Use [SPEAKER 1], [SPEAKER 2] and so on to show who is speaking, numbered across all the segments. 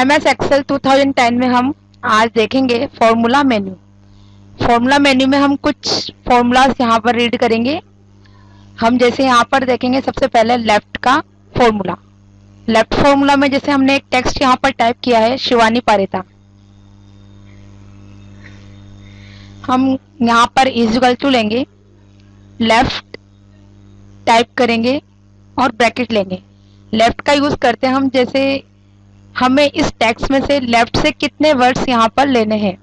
[SPEAKER 1] MS Excel 2010 में हम आज देखेंगे फॉर्मूला मेन्यू। फॉर्मूला मेन्यू में हम कुछ फॉर्मूलाज यहाँ पर रीड करेंगे। हम जैसे यहाँ पर देखेंगे सबसे पहले लेफ्ट का फॉर्मूला। लेफ्ट फॉर्मूला में जैसे हमने एक टेक्स्ट यहाँ पर टाइप किया है शिवानी पारेता, हम यहाँ पर इक्वल टू लेंगे, लेफ्ट टाइप करेंगे और ब्रैकेट लेंगे। लेफ्ट का यूज करते हैं हम जैसे हमें इस टेक्स्ट में से लेफ्ट से कितने वर्ड्स यहाँ पर लेने हैं,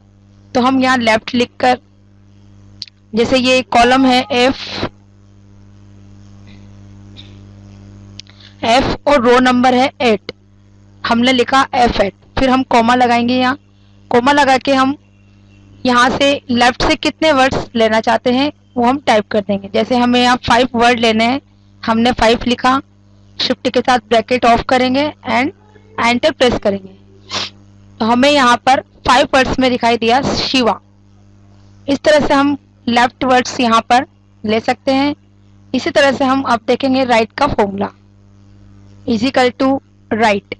[SPEAKER 1] तो हम यहाँ लेफ्ट लिखकर, जैसे ये कॉलम है एफ और रो नंबर है 8, हमने लिखा F8, फिर हम कॉमा लगाएंगे। यहाँ कॉमा लगा के हम यहाँ से लेफ्ट से कितने वर्ड्स लेना चाहते हैं वो हम टाइप कर देंगे। जैसे हमें यहाँ 5 वर्ड लेने हैं, हमने 5 लिखा, शिफ्ट के साथ ब्रैकेट ऑफ करेंगे एंड एंटर प्रेस करेंगे, तो हमें यहाँ पर 5 वर्ड्स में दिखाई दिया शिवा। इस तरह से हम लेफ्ट वर्ड्स यहाँ पर ले सकते हैं। इसी तरह से हम अब देखेंगे राइट का फॉर्मूला, इजिकल टू राइट।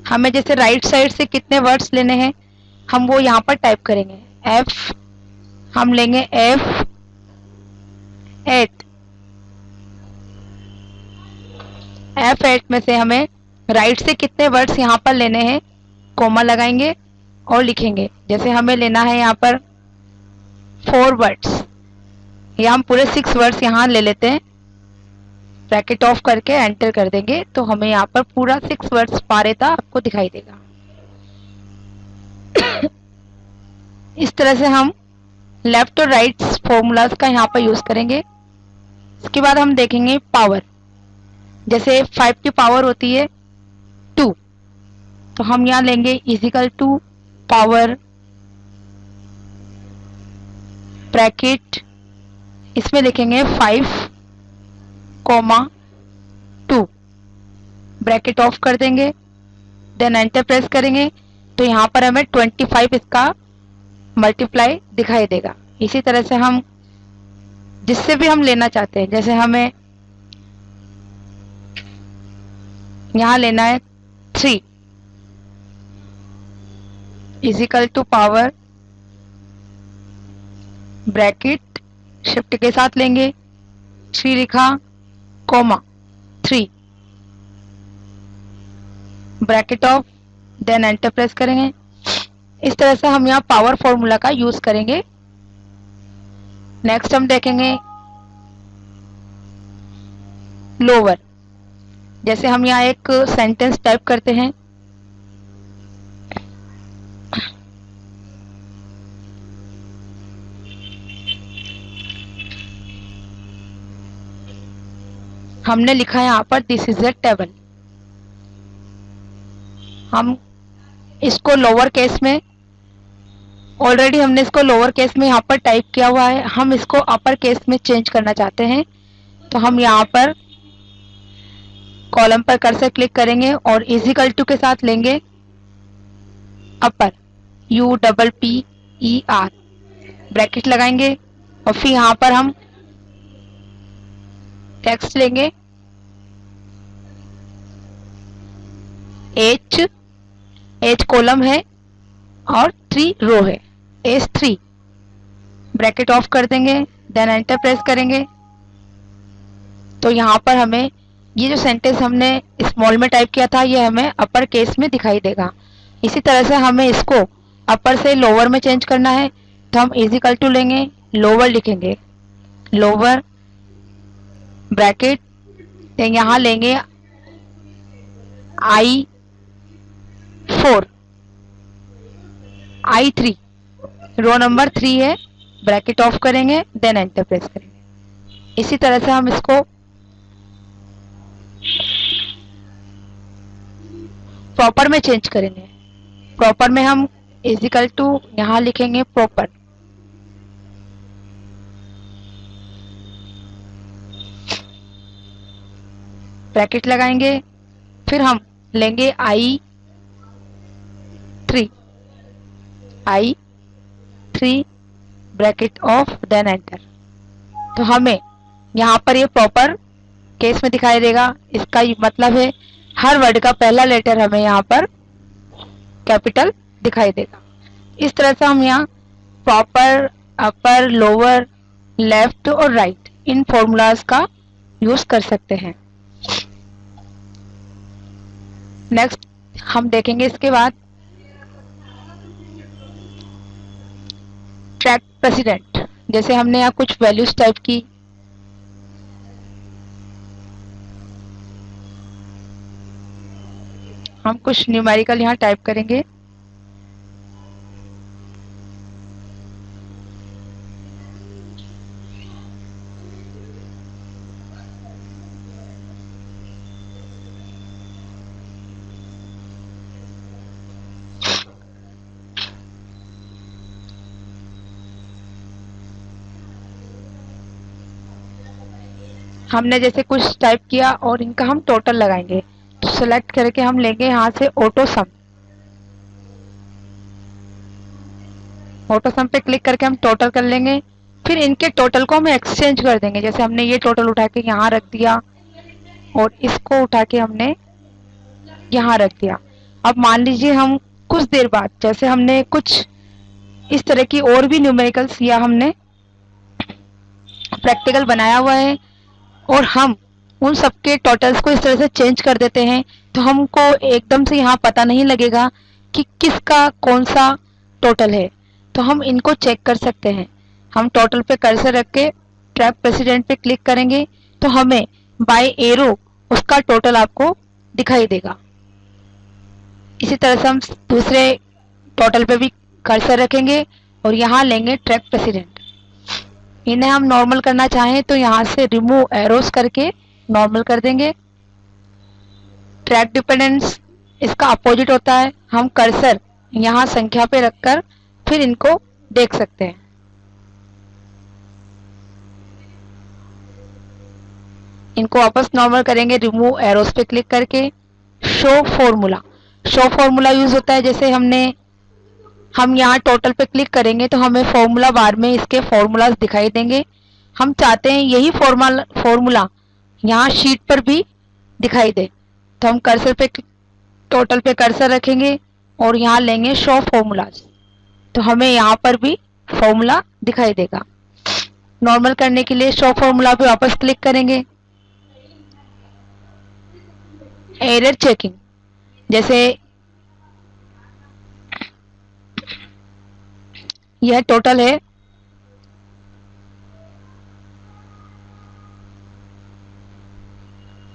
[SPEAKER 1] हमें जैसे राइट साइड से कितने वर्ड्स लेने हैं हम वो यहाँ पर टाइप करेंगे। F हम लेंगे F8 में से हमें राइट से कितने वर्ड्स यहाँ पर लेने हैं, कोमा लगाएंगे और लिखेंगे। जैसे हमें लेना है यहाँ पर 4 वर्ड्स, या हम पूरे 6 वर्ड्स यहाँ ले लेते हैं, ब्रैकेट ऑफ करके एंटर कर देंगे, तो हमें यहाँ पर पूरा 6 वर्ड्स पारेता आपको दिखाई देगा। इस तरह से हम लेफ्ट और राइट फॉर्मूलाज का यहाँ पर यूज करेंगे। इसके बाद हम देखेंगे पावर। जैसे 5 की पावर होती है 2, तो हम यहाँ लेंगे इजिकल टू पावर ब्रैकेट, इसमें लिखेंगे 5 कोमा 2, ब्रैकेट ऑफ कर देंगे, देन एंटर प्रेस करेंगे, तो यहाँ पर हमें 25 इसका मल्टीप्लाई दिखाई देगा। इसी तरह से हम जिससे भी हम लेना चाहते हैं, जैसे हमें यहाँ लेना है 3, equal to power bracket shift के साथ लेंगे, 3 लिखा, comma 3, bracket off, then enter press करेंगे। इस तरह से हम यहाँ पावर फॉर्मूला का यूज करेंगे। नेक्स्ट हम देखेंगे लोअर। जैसे हम यहाँ एक सेंटेंस टाइप करते हैं, हमने लिखा है यहाँ पर दिस इज अ टेबल। हम इसको लोअर केस में, ऑलरेडी हमने इसको लोअर केस में यहाँ पर टाइप किया हुआ है, हम इसको अपर केस में चेंज करना चाहते हैं, तो हम यहाँ पर कॉलम पर कर्सर क्लिक करेंगे और इजिकल टू के साथ लेंगे अपर, UPPER, ब्रैकेट लगाएंगे और फिर यहाँ पर हम टेक्स्ट लेंगे H कॉलम है और 3 रो है, H3, ब्रैकेट ऑफ कर देंगे, देन एंटर प्रेस करेंगे, तो यहाँ पर हमें ये जो सेंटेंस हमने स्मॉल में टाइप किया था ये हमें अपर केस में दिखाई देगा। इसी तरह से हमें इसको अपर से लोअर में चेंज करना है, तो हम इजिकल टू लेंगे, लोअर लिखेंगे, लोअर ब्रैकेट, यहाँ लेंगे I3, रो नंबर 3 है, ब्रैकेट ऑफ करेंगे, देन एंटर प्रेस करेंगे। इसी तरह से हम इसको प्रॉपर में चेंज करेंगे। प्रॉपर में हम इजिकल टू यहाँ लिखेंगे प्रॉपर, ब्रैकेट लगाएंगे, फिर हम लेंगे I3, bracket off, then enter, तो हमें यहाँ पर ये प्रॉपर केस में दिखाई देगा। इसका मतलब है हर वर्ड का पहला लेटर हमें यहाँ पर कैपिटल दिखाई देगा। इस तरह से हम यहाँ प्रॉपर, अपर, लोअर, लेफ्ट और राइट इन फॉर्मूलाज का यूज कर सकते हैं। नेक्स्ट हम देखेंगे इसके बाद ट्रैक प्रेसिडेंट। जैसे हमने यहाँ कुछ वैल्यूज टाइप की, हम कुछ न्यूमेरिकल यहाँ टाइप करेंगे। हमने जैसे कुछ टाइप किया और इनका हम टोटल लगाएंगे। तो सेलेक्ट करके हम लेंगे यहाँ से ऑटो सम। ऑटो सम पे क्लिक करके हम टोटल कर लेंगे। फिर इनके टोटल को हम एक्सचेंज कर देंगे। जैसे हमने ये टोटल उठा के यहाँ रख दिया और इसको उठा के हमने यहाँ रख दिया। अब मान लीजिए हम कुछ देर बाद, जैसे हमने कुछ इस तरह की और भी न्यूमेरिकल्स या हमने प्रैक्टिकल बनाया हुआ है और हम उन सबके टोटल्स को इस तरह से चेंज कर देते हैं, तो हमको एकदम से यहाँ पता नहीं लगेगा कि किसका कौन सा टोटल है। तो हम इनको चेक कर सकते हैं। हम टोटल पे कर्सर रख के ट्रैक प्रेसिडेंट पे क्लिक करेंगे तो हमें बाय एरो उसका टोटल आपको दिखाई देगा। इसी तरह से हम दूसरे टोटल पे भी कर्सर रखेंगे और यहाँ लेंगे ट्रैक प्रेसिडेंट। इन्हें हम नॉर्मल करना चाहें तो यहाँ से रिमूव एरोस करके नॉर्मल कर देंगे। ट्रैक डिपेंडेंस इसका अपोजिट होता है। हम कर्सर यहाँ संख्या पे रखकर फिर इनको देख सकते हैं। इनको वापस नॉर्मल करेंगे रिमूव एरोस पे क्लिक करके। Show formula, show formula use होता है जैसे हम यहाँ टोटल पे क्लिक करेंगे तो हमें फॉर्मूला बार में इसके फॉर्मूलाज दिखाई देंगे। हम चाहते हैं यही फॉर्मूला यहाँ शीट पर भी दिखाई दे, तो हम कर्सर पे टोटल पे कर्सर रखेंगे और यहाँ लेंगे शो फॉर्मूलाज, तो हमें यहाँ पर भी फॉर्मूला दिखाई देगा। नॉर्मल करने के लिए शो फॉर्मूला पे वापस क्लिक करेंगे। एरर चेकिंग, जैसे यह टोटल है,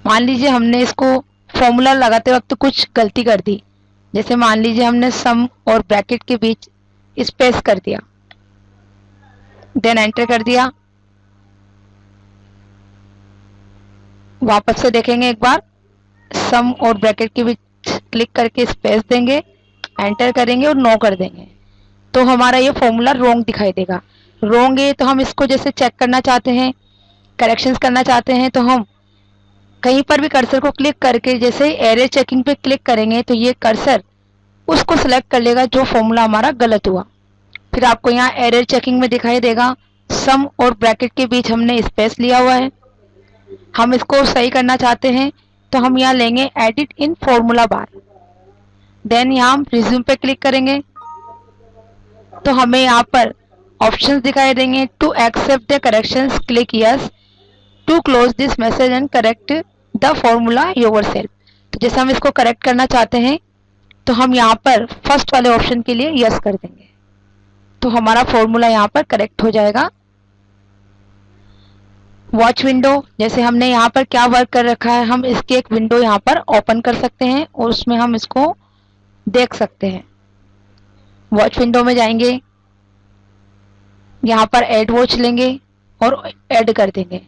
[SPEAKER 1] मान लीजिए हमने इसको फॉर्मूला लगाते वक्त कुछ गलती कर दी। जैसे मान लीजिए हमने सम और ब्रैकेट के बीच स्पेस कर दिया, देन एंटर कर दिया। वापस से देखेंगे एक बार, सम और ब्रैकेट के बीच क्लिक करके स्पेस देंगे, एंटर करेंगे और नो कर देंगे, तो हमारा ये फॉर्मूला रोंग दिखाई देगा। रोंग है तो हम इसको जैसे चेक करना चाहते हैं, करेक्शंस करना चाहते हैं, तो हम कहीं पर भी कर्सर को क्लिक करके जैसे एरर चेकिंग पे क्लिक करेंगे तो ये कर्सर उसको सिलेक्ट कर लेगा जो फॉर्मूला हमारा गलत हुआ। फिर आपको यहाँ एरर चेकिंग में दिखाई देगा सम और ब्रैकेट के बीच हमने स्पेस लिया हुआ है। हम इसको सही करना चाहते हैं तो हम यहाँ लेंगे एडिट इन फॉर्मूला बार, देन यहाँ हम रिज्यूम पे क्लिक करेंगे तो हमें यहाँ पर ऑप्शंस दिखाई देंगे। To accept the corrections click yes, to close this message and correct the formula yourself. तो जैसे हम इसको करेक्ट करना चाहते हैं तो हम यहाँ पर फर्स्ट वाले ऑप्शन के लिए यस कर देंगे, तो हमारा फॉर्मूला यहाँ पर करेक्ट हो जाएगा। वॉच विंडो, जैसे हमने यहाँ पर क्या वर्क कर रखा है, हम इसकी एक विंडो यहाँ पर ओपन कर सकते हैं और उसमें हम इसको देख सकते हैं। वॉच विंडो में जाएंगे, यहाँ पर ऐड वॉच लेंगे और ऐड कर देंगे,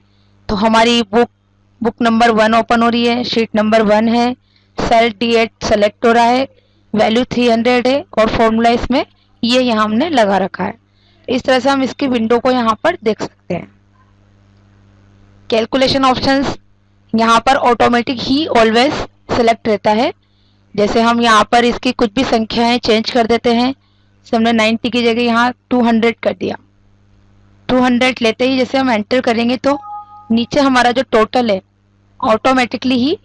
[SPEAKER 1] तो हमारी बुक नंबर 1 ओपन हो रही है, शीट नंबर 1 है, सेल D8 सेलेक्ट हो रहा है, वैल्यू 300 है और फॉर्मूला इसमें ये यहाँ हमने लगा रखा है। इस तरह से हम इसकी विंडो को यहाँ पर देख सकते हैं। कैलकुलेशन ऑप्शंस, यहाँ पर ऑटोमेटिक ही ऑलवेज सेलेक्ट रहता है। जैसे हम यहाँ पर इसकी कुछ भी संख्याएं चेंज कर देते हैं, जैसे हमने 90 की जगह यहाँ 200 कर दिया। 200 लेते ही जैसे हम एंटर करेंगे तो नीचे हमारा जो टोटल है ऑटोमेटिकली ही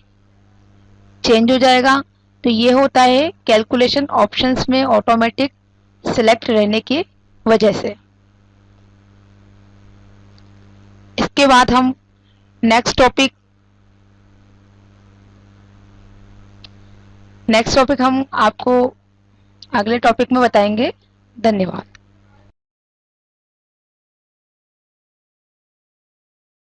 [SPEAKER 1] चेंज हो जाएगा। तो ये होता है कैलकुलेशन ऑप्शंस में ऑटोमेटिक सिलेक्ट रहने की वजह से। इसके बाद हम नेक्स्ट टॉपिक हम आपको अगले टॉपिक में बताएंगे। धन्यवाद।